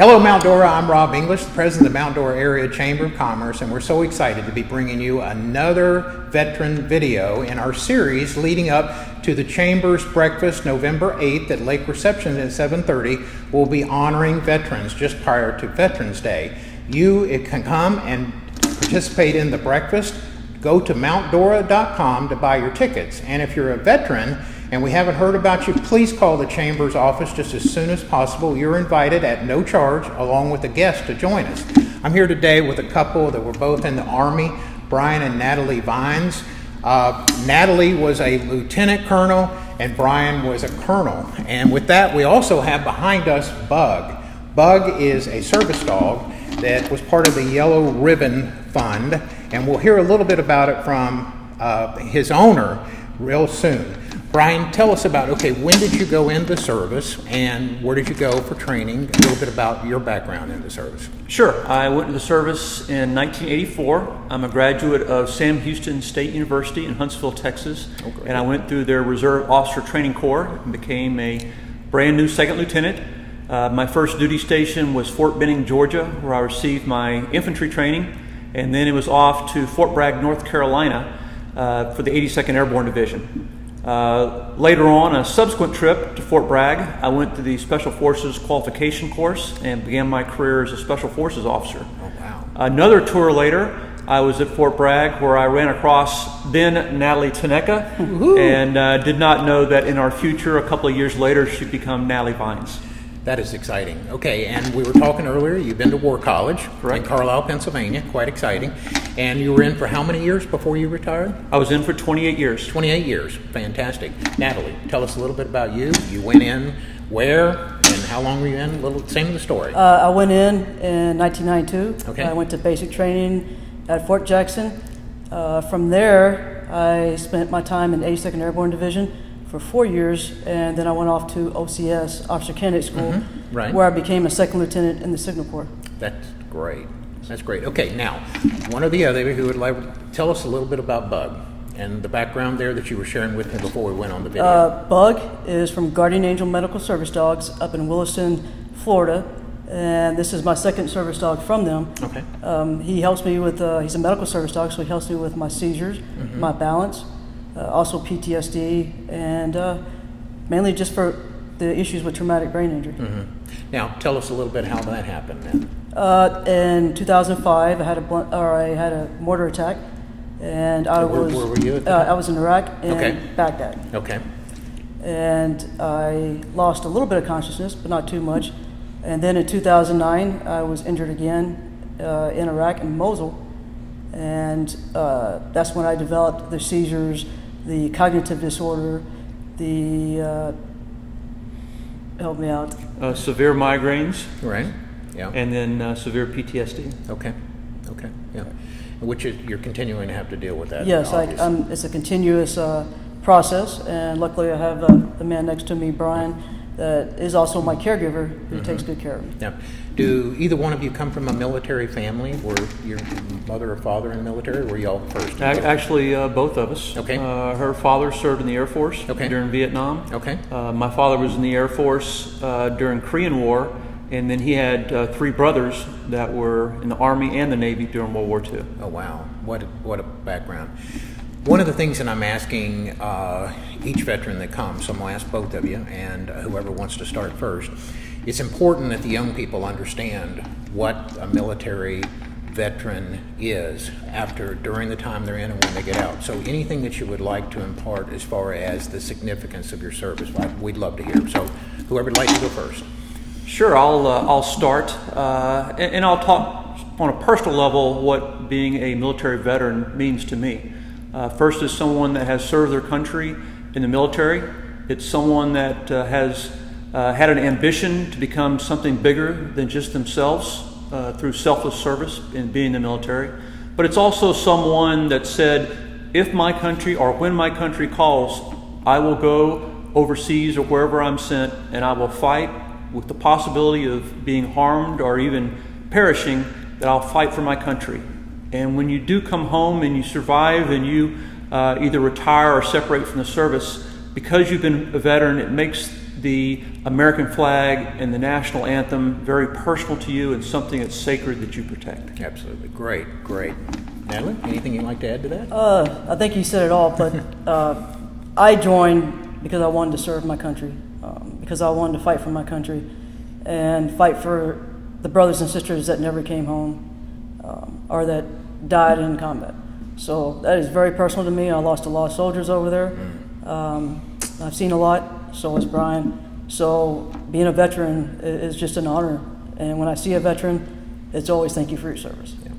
Hello Mount Dora, I'm Rob English, the president of the Mount Dora Area Chamber of Commerce, and we're so excited to be bringing you another veteran video in our series leading up to the Chamber's breakfast November 8th at Lake Reception at 7:30. We'll be honoring veterans just prior to Veterans Day. You can come and participate in the breakfast. Go to mountdora.com to buy your tickets, and if you're a veteran and we haven't heard about you, please call the Chamber's office just as soon as possible. You're invited at no charge, along with a guest, to join us. I'm here today with a couple that were both in the Army, Brian and Natalie Vines. Natalie was a lieutenant colonel, and Brian was a colonel. And with that, we also have behind us Bug. Bug is a service dog that was part of the Yellow Ribbon Fund, and we'll hear a little bit about it from his owner real soon. Brian, tell us about, when did you go into service and where did you go for training? A little bit about your background in the service. Sure. I went to the service in 1984. I'm a graduate of Sam Houston State University in Huntsville, Texas. And I went through their Reserve Officer Training Corps and became a brand new second lieutenant. My first duty station was Fort Benning, Georgia, where I received my infantry training. And then it was off to Fort Bragg, North Carolina for the 82nd Airborne Division. Later on, a subsequent trip to Fort Bragg, I went to the Special Forces qualification course and began my career as a Special Forces officer. Oh, wow. Another tour later, I was at Fort Bragg where I ran across then Natalie Taneka and did not know that in our future, a couple of years later, she'd become Natalie Vines. That is exciting. Okay, and we were talking earlier, you've been to War College in Carlisle, Pennsylvania, quite exciting. And you were in for how many years before you retired? I was in for 28 years. 28 years, fantastic. Natalie, tell us a little bit about you. You went in where and how long were you in? Same of the story. I went in 1992. Okay. I went to basic training at Fort Jackson. From there, I spent my time in the 82nd Airborne Division for 4 years, and then I went off to OCS, Officer Candidate School, where I became a second lieutenant in the Signal Corps. That's great. That's great. Okay, now, one or the other who would like to tell us a little bit about Bug and the background there that you were sharing with me before we went on the video. Bug is from Guardian Angel Medical Service Dogs up in Williston, Florida, and this is my second service dog from them. Okay. He helps me with, he's a medical service dog, so he helps me with my seizures, my balance, also PTSD, and mainly just for the issues with traumatic brain injury. Now, tell us a little bit how that happened then. In 2005, I had a mortar attack, and I was. Where were you at that? I was in Iraq and Baghdad. Okay. And I lost a little bit of consciousness, but not too much. And then in 2009, I was injured again in Iraq in Mosul, and that's when I developed the seizures, the cognitive disorder, the help me out. Severe migraines. Right. Yeah. And then severe PTSD. Okay. Yeah. Which you're continuing to have to deal with that. Yes, it's a continuous process, and luckily I have the man next to me, Brian, that is also my caregiver, who takes good care of me. Yeah. Do either one of you come from a military family? Were your mother or father in the military? Or were y'all first? Actually, both of us. Okay. Her father served in the Air Force during Vietnam. Okay. My father was in the Air Force during Korean War, and then he had 3 brothers that were in the Army and the Navy during World War II. Oh, wow. What a background. One of the things that I'm asking each veteran that comes, so I'm going to ask both of you and whoever wants to start first, it's important that the young people understand what a military veteran is during the time they're in and when they get out. So anything that you would like to impart as far as the significance of your service, we'd love to hear. So whoever would like to go first. Sure, I'll start, and I'll talk on a personal level what being a military veteran means to me. First is someone that has served their country in the military. It's someone that has had an ambition to become something bigger than just themselves through selfless service in being in the military. But it's also someone that said, if my country or when my country calls, I will go overseas or wherever I'm sent, and I will fight with the possibility of being harmed or even perishing, that I'll fight for my country. And when you do come home and you survive and you either retire or separate from the service, because you've been a veteran, it makes the American flag and the national anthem very personal to you and something that's sacred that you protect? Absolutely. Great. Natalie, anything you'd like to add to that? I think you said it all, but I joined because I wanted to serve my country, because I wanted to fight for my country and fight for the brothers and sisters that never came home or that died in combat. So that is very personal to me. I lost a lot of soldiers over there. I've seen a lot, so has Brian. So being a veteran is just an honor. And when I see a veteran, it's always thank you for your service. Yeah.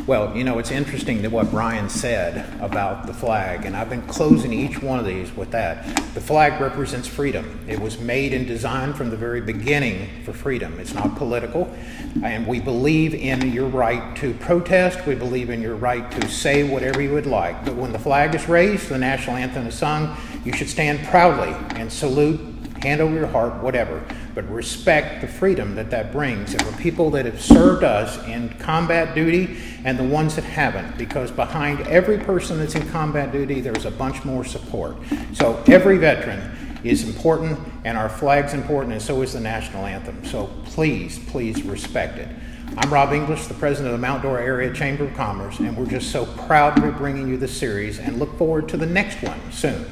Well, you know, it's interesting that what Brian said about the flag, and I've been closing each one of these with that. The flag represents freedom. It was made and designed from the very beginning for freedom. It's not political, and we believe in your right to protest. We believe in your right to say whatever you would like. But when the flag is raised, the national anthem is sung, you should stand proudly and salute, hand over your heart, whatever, but respect the freedom that brings. And for people that have served us in combat duty and the ones that haven't, because behind every person that's in combat duty, there's a bunch more support. So every veteran is important, and our flag's important, and so is the national anthem. So please respect it. I'm Rob English, the president of the Mount Dora Area Chamber of Commerce, and we're just so proud to be bringing you this series and look forward to the next one soon.